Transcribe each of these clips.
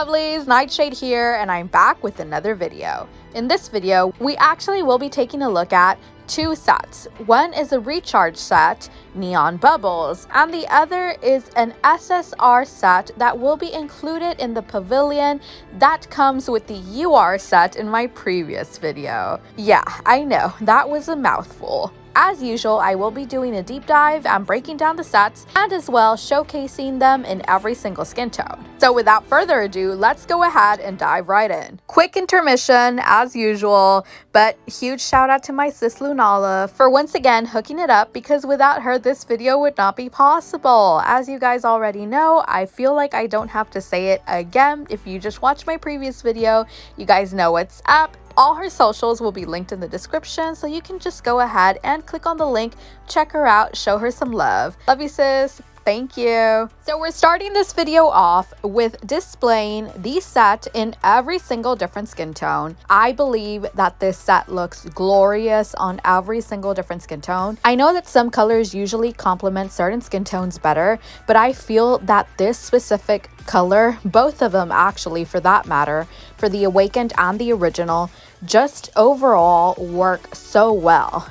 lovelies, Nightshade here, and I'm back with another video. In this video, we actually will be taking a look at two sets. One is a recharge set, Neon Bubbles, and the other is an SSR set that will be included in the pavilion that comes with the UR set in my previous video. Yeah, I know, that was a mouthful. As usual, I will be doing a deep dive and breaking down the sets and as well showcasing them in every single skin tone. So without further ado, let's go ahead and dive right in. Quick intermission as usual, but huge shout out to my sis LLUNALA for once again hooking it up, because without her this video would not be possible. As you guys already know, I feel like I don't have to say it again. If you just watched my previous video, you guys know what's up. All her socials will be linked in the description, so you can just go ahead and click on the link, check her out, show her some love. Love you, sis. Thank you. So we're starting this video off with displaying the set in every single different skin tone. I believe that this set looks glorious on every single different skin tone. I know that some colors usually complement certain skin tones better, but I feel that this specific color, both of them actually for that matter, for the Awakened and the original, just overall work so well.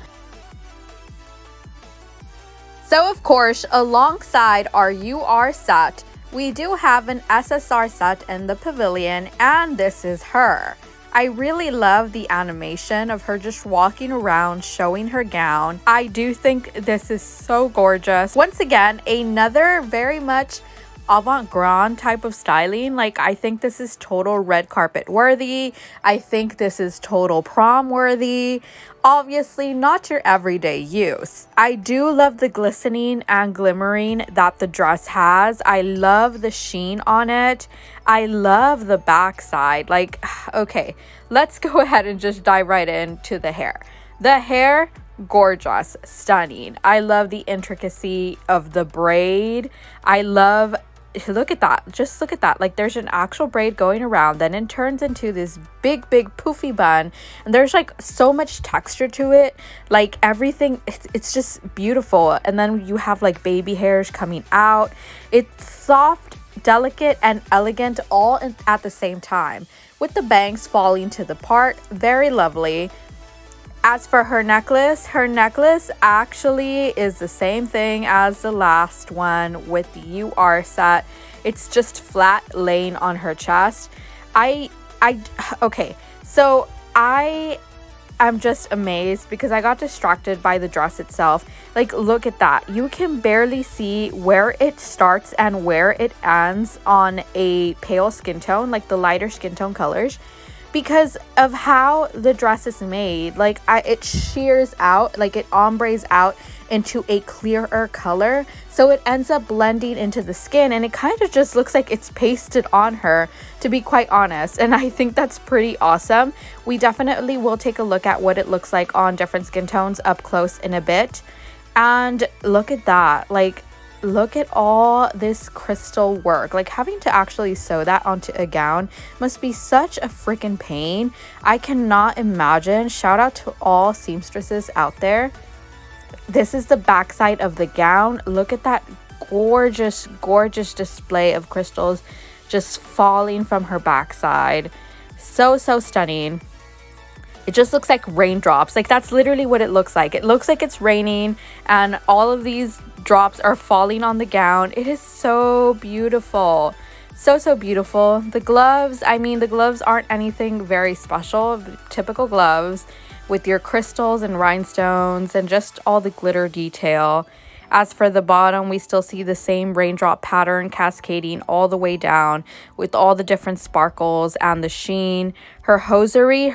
So of course, alongside our UR set, we do have an SSR set in the pavilion, and this is her. I really love the animation of her just walking around showing her gown. I do think this is so gorgeous. Once again, another very much avant-garde type of styling. Like, I think this is total red carpet worthy. I think this is total prom worthy. Obviously not your everyday use. I do love the glistening and glimmering that the dress has. I love the sheen on it. I love the backside. Like, okay, let's go ahead and just dive right into the hair. The hair, gorgeous, stunning. I love the intricacy of the braid. I love, look at that, just look at that. Like, there's an actual braid going around, then it turns into this big poofy bun, and there's like so much texture to it. Like, everything, it's just beautiful. And then you have like baby hairs coming out. It's soft, delicate, and elegant all at the same time, with the bangs falling to the part. Very lovely. As for her necklace actually is the same thing as the last one with the UR set. It's just flat laying on her chest. Okay, so I'm just amazed because I got distracted by the dress itself. Like, look at that. You can barely see where it starts and where it ends on a pale skin tone, like the lighter skin tone colors, because of how the dress is made. Like, it shears out, like it ombres out into a clearer color, so it ends up blending into the skin, and it kind of just looks like it's pasted on her, to be quite honest. And I think that's pretty awesome. We definitely will take a look at what it looks like on different skin tones up close in a bit. And look at that, like, look at all this crystal work. Like, having to actually sew that onto a gown must be such a freaking pain. I cannot imagine. Shout out to all seamstresses out there. This is the backside of the gown. Look at that gorgeous display of crystals just falling from her backside. So stunning. It just looks like raindrops. Like, that's literally what it looks like. It looks like it's raining and all of these drops are falling on the gown. It is so beautiful. So beautiful. The gloves, I mean, the gloves aren't anything very special. Typical gloves with your crystals and rhinestones and just all the glitter detail. As for the bottom, we still see the same raindrop pattern cascading all the way down with all the different sparkles and the sheen. Her hosiery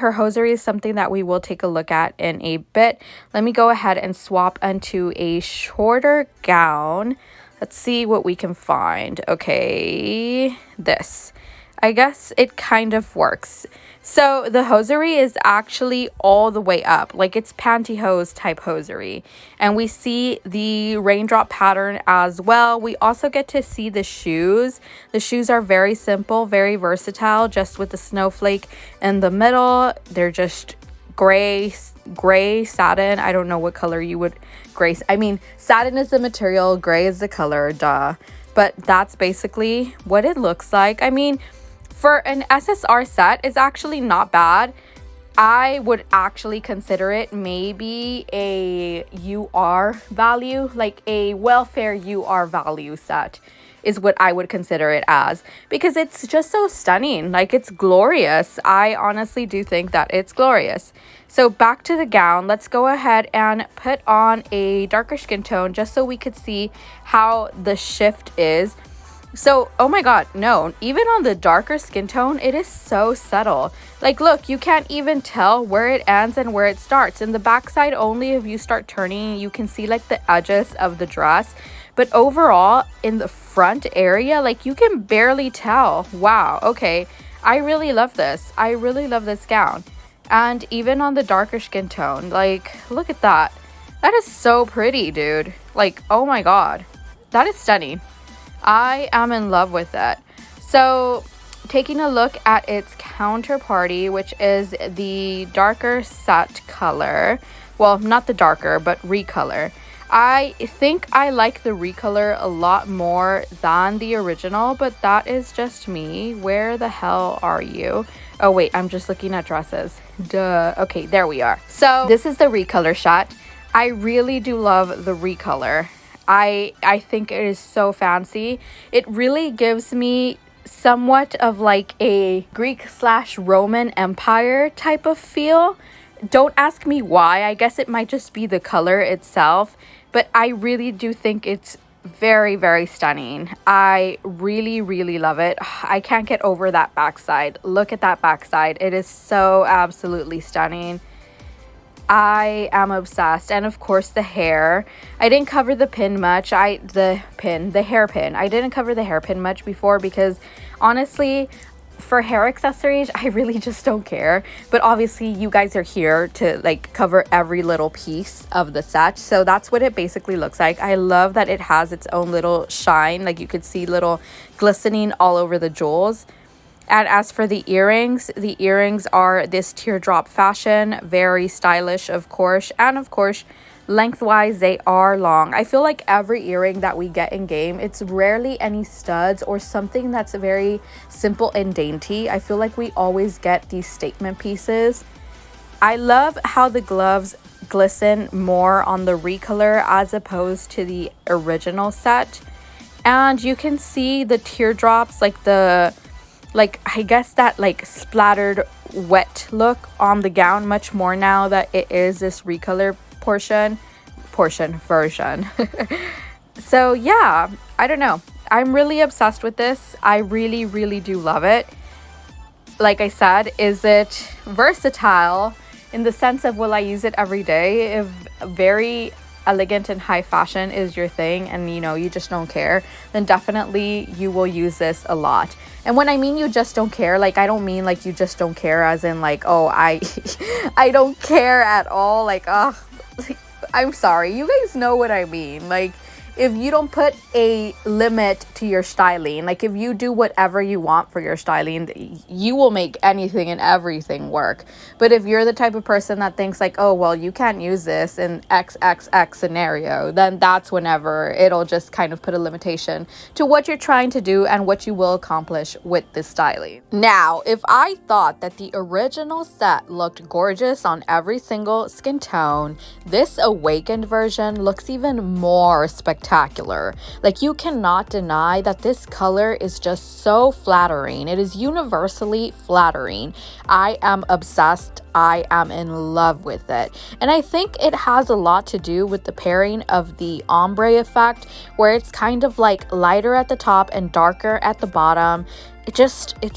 is something that we will take a look at in a bit. Let me go ahead and swap onto a shorter gown. Let's see what we can find. Okay, this. I guess it kind of works. So the hosiery is actually all the way up, like it's pantyhose type hosiery. And we see the raindrop pattern as well. We also get to see the shoes. The shoes are very simple, very versatile, just with the snowflake in the middle. They're just gray satin. I don't know what color you would gray. I mean, satin is the material, gray is the color, duh. But that's basically what it looks like. I mean, For an SSR set, it's actually not bad. I would actually consider it maybe a UR value, like a welfare UR value set is what I would consider it as, because it's just so stunning. Like, it's glorious. I honestly do think that it's glorious. So back to the gown, let's go ahead and put on a darker skin tone just so we could see how the shift is. So, oh my god, no, even on the darker skin tone, it is so subtle. Like, look, you can't even tell where it ends and where it starts. In the backside only, if you start turning, you can see like the edges of the dress. But overall, in the front area, like, you can barely tell. Wow, okay, I really love this. I really love this gown. And even on the darker skin tone, like, look at that. That is so pretty, dude. Like, oh my god, that is stunning. I am in love with it. So taking a look at its counterparty, which is the darker set color. Well, not the darker, but recolor. I think I like the recolor a lot more than the original, but that is just me. Where the hell are you? Oh wait, I'm just looking at dresses. Duh. Okay, there we are. So this is the recolor shot. I really do love the recolor. I think it is so fancy. It really gives me somewhat of like a Greek/Roman Empire type of feel. Don't ask me why. I guess it might just be the color itself, but I really do think it's very, very stunning. I really, really love it. I can't get over that backside. Look at that backside. It is so absolutely stunning. I am obsessed. And of course the hair. I didn't cover the pin much. The hairpin. I didn't cover the hairpin much before because honestly, for hair accessories, I really just don't care. But obviously you guys are here to like cover every little piece of the set. So that's what it basically looks like. I love that it has its own little shine. Like, you could see little glistening all over the jewels. And as for the earrings are this teardrop fashion, very stylish, of course. And of course, lengthwise, they are long. I feel like every earring that we get in game, it's rarely any studs or something that's very simple and dainty. I feel like we always get these statement pieces. I love how the gloves glisten more on the recolor as opposed to the original set. And you can see the teardrops, I guess that like splattered wet look on the gown much more now that it is this recolor version. So yeah, I don't know. I'm really obsessed with this. I really, really do love it. Like I said, is it versatile in the sense of will I use it every day? If very elegant and high fashion is your thing and you just don't care, then definitely you will use this a lot. And when I mean you just don't care, like, I don't mean like you just don't care as in like, oh, I don't care at all, like, oh, I'm sorry, you guys know what I mean. Like, if you don't put a limit to your styling, like if you do whatever you want for your styling, you will make anything and everything work. But if you're the type of person that thinks like, oh, well, you can't use this in XXX scenario, then that's whenever it'll just kind of put a limitation to what you're trying to do and what you will accomplish with this styling. Now, if I thought that the original set looked gorgeous on every single skin tone, this awakened version looks even more spectacular. Like, you cannot deny that this color is just so flattering. It is universally flattering. I am obsessed. I am in love with it. And I think it has a lot to do with the pairing of the ombre effect, where it's kind of like lighter at the top and darker at the bottom. It's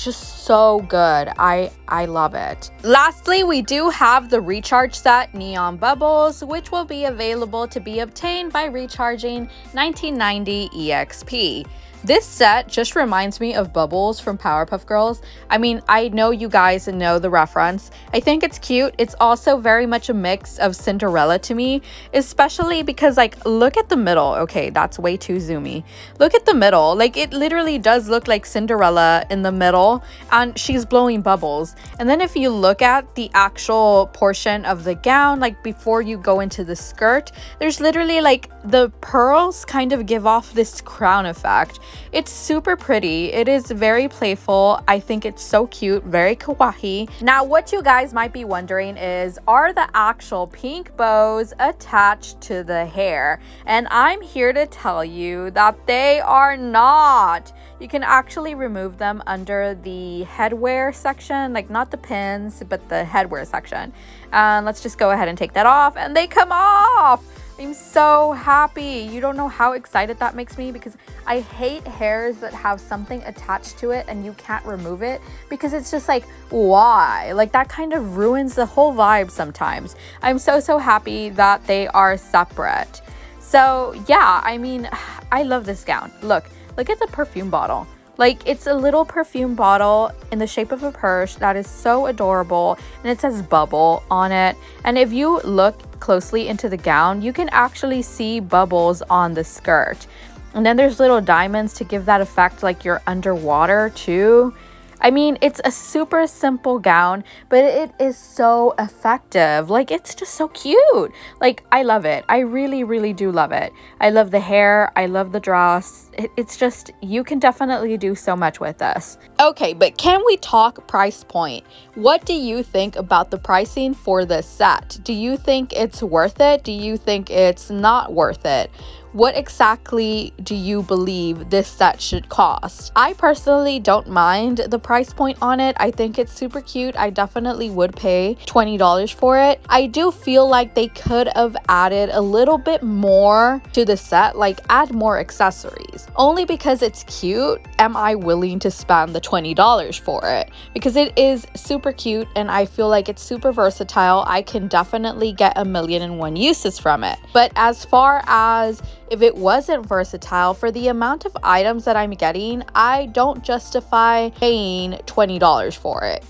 just so good. I love it. Lastly, we do have the recharge set Neon Bubbles, which will be available to be obtained by recharging 1990 EXP. This set just reminds me of Bubbles from Powerpuff Girls. I mean, I know you guys know the reference. I think it's cute. It's also very much a mix of Cinderella to me, especially because, like, look at the middle. Okay, that's way too zoomy. Look at the middle. Like, it literally does look like Cinderella in the middle, and she's blowing bubbles. And then if you look at the actual portion of the gown, like before you go into the skirt, there's literally like the pearls kind of give off this crown effect. It's super pretty. It is very playful. I think it's so cute, very kawaii. Now, what you guys might be wondering is, are the actual pink bows attached to the hair? And I'm here to tell you that they are not. You can actually remove them under the headwear section, like not the pins, but the headwear section. And let's just go ahead and take that off, and they come off. I'm so happy. You don't know how excited that makes me, because I hate hairs that have something attached to it and you can't remove it, because it's just like, why? Like, that kind of ruins the whole vibe sometimes. I'm so happy that they are separate. So yeah, I mean, I love this gown. Look at the perfume bottle. Like, it's a little perfume bottle in the shape of a purse that is so adorable, and it says bubble on it. And if you look closely into the gown, you can actually see bubbles on the skirt. And then there's little diamonds to give that effect like you're underwater too. I mean, it's a super simple gown, but it is so effective. Like, it's just so cute. Like, I love it. I really do love it. I love the hair. I love the dress. It's just, you can definitely do so much with this. Okay, but can we talk price point? What do you think about the pricing for this set? Do you think it's worth it? Do you think it's not worth it? What exactly do you believe this set should cost? I personally don't mind the price point on it. I think it's super cute. I definitely would pay $20 for it. I do feel like they could have added a little bit more to the set, like add more accessories. Only because it's cute am I willing to spend the $20 for it, because it is super cute and I feel like it's super versatile. I can definitely get 1,000,001 uses from it. But as far as if it wasn't versatile, for the amount of items that I'm getting, I don't justify paying $20 for it.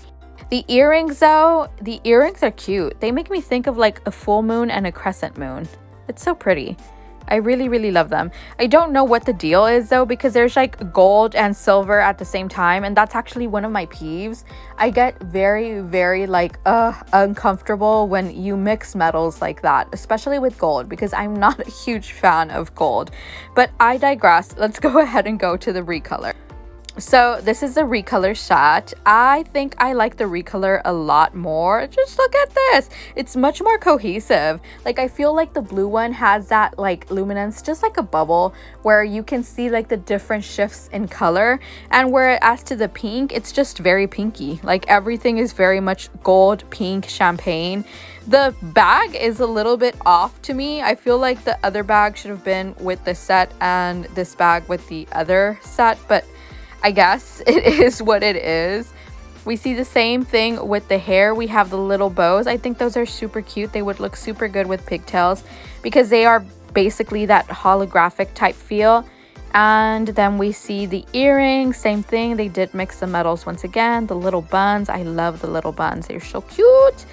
The earrings though, the earrings are cute. They make me think of like a full moon and a crescent moon. It's so pretty. I really love them. I don't know what the deal is though, because there's like gold and silver at the same time, and that's actually one of my peeves. I get very like uncomfortable when you mix metals like that, especially with gold, because I'm not a huge fan of gold. But I digress. Let's go ahead and go to the recolor. So this is the recolor set. I think I like the recolor a lot more. Just look at this. It's much more cohesive. Like, I feel like the blue one has that like luminance, just like a bubble, where you can see like the different shifts in color. And whereas to the pink, it's just very pinky. Like, everything is very much gold, pink, champagne. The bag is a little bit off to me. I feel like the other bag should have been with the set and this bag with the other set, but I guess it is what it is. We see the same thing with the hair. We have the little bows. I think those are super cute. They would look super good with pigtails because they are basically that holographic type feel. And then we see the earrings, same thing. They did mix the metals once again. The little buns. I love the little buns. They're so cute.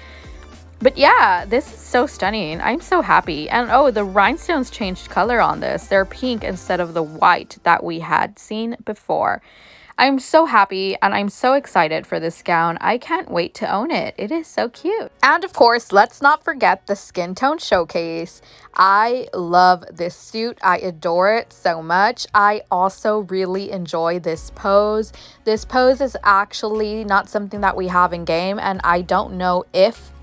But yeah, this is so stunning. I'm so happy. And oh, the rhinestones changed color on this. They're pink instead of the white that we had seen before. I'm so happy and I'm so excited for this gown. I can't wait to own it. It is so cute. And of course, let's not forget the Skintone Showcase. I love this suit. I adore it so much. I also really enjoy this pose. This pose is actually not something that we have in game, and I don't know if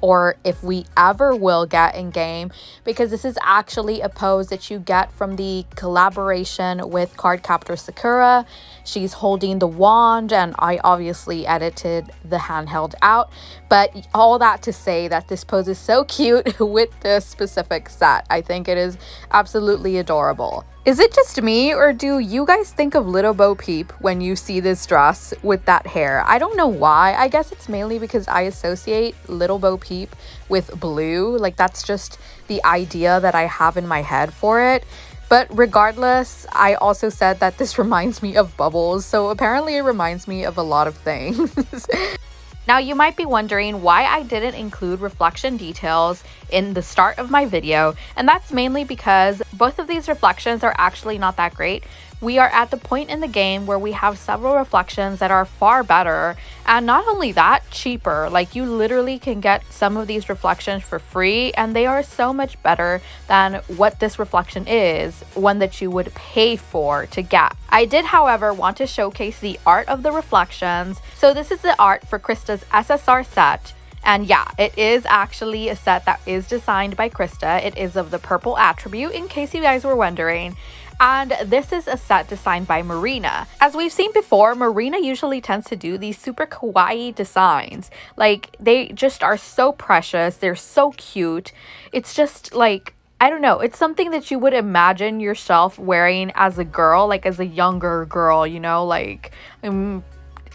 we ever will get in game, because this is actually a pose that you get from the collaboration with Cardcaptor Sakura. She's holding the wand, and I obviously edited the handheld out, but all that to say that this pose is so cute with this specific set. I think it is absolutely adorable. Is it just me, or do you guys think of Little Bo Peep when you see this dress with that hair? I don't know why. I guess it's mainly because I associate Little Bo Peep with blue. Like, that's just the idea that I have in my head for it. But regardless, I also said that this reminds me of Bubbles, so apparently it reminds me of a lot of things. Now, you might be wondering why I didn't include reflection details in the start of my video, and that's mainly because both of these reflections are actually not that great. We are at the point in the game where we have several reflections that are far better, and not only that, cheaper. Like, you literally can get some of these reflections for free, and they are so much better than what this reflection is, one that you would pay for to get. I did, however, want to showcase the art of the reflections. So this is the art for Krista's SSR set. And yeah, it is actually a set that is designed by Krista. It is of the purple attribute, in case you guys were wondering. And this is a set designed by Marina. As we've seen before, Marina usually tends to do these super kawaii designs. Like, they just are so precious. They're so cute. It's just like, I don't know. It's something that you would imagine yourself wearing as a girl, like as a younger girl, you know, like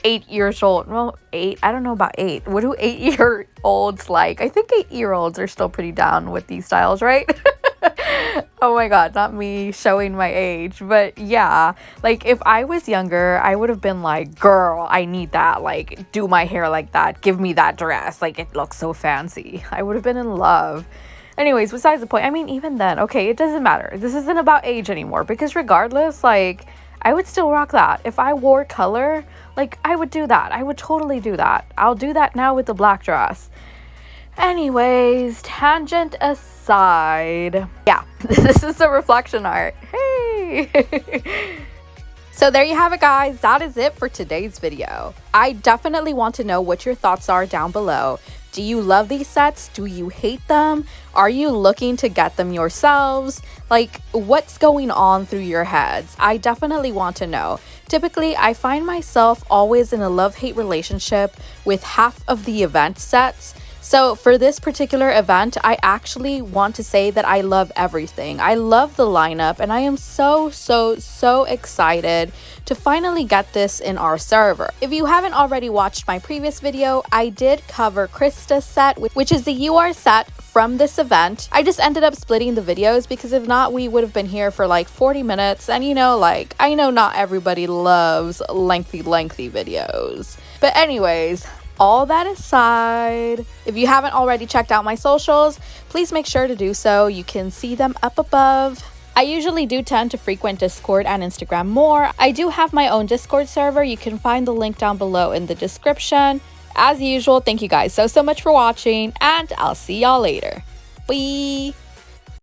8 years old. Well, 8, I don't know about 8. What do 8-year-olds like? I think 8-year-olds are still pretty down with these styles, right? Oh my god, not me showing my age, but yeah, like if I was younger, I would have been like, girl, I need that, like do my hair like that, give me that dress, like it looks so fancy. I would have been in love. Anyways, besides the point, I mean, even then, okay, it doesn't matter. This isn't about age anymore, because regardless, like I would still rock that. If I wore color, like I would do that. I would totally do that. I'll do that now with the black dress. Anyways, tangent aside, yeah, this is the reflection art. Hey! So there you have it, guys. That is it for today's video. I definitely want to know what your thoughts are down below. Do you love these sets? Do you hate them? Are you looking to get them yourselves? Like, what's going on through your heads? I definitely want to know. Typically, I find myself always in a love-hate relationship with half of the event sets. So for this particular event, I actually want to say that I love everything. I love the lineup, and I am so excited to finally get this in our server. If you haven't already watched my previous video, I did cover Krista's set, which is the UR set from this event. I just ended up splitting the videos because if not, we would have been here for like 40 minutes. And you know, like, I know not everybody loves lengthy videos. But anyways, all that aside, if you haven't already checked out my socials, please make sure to do so. You can see them up above. I usually do tend to frequent Discord and Instagram more. I do have my own Discord server. You can find the link down below in the description. As usual, thank you guys so much for watching, and I'll see y'all later. Bye!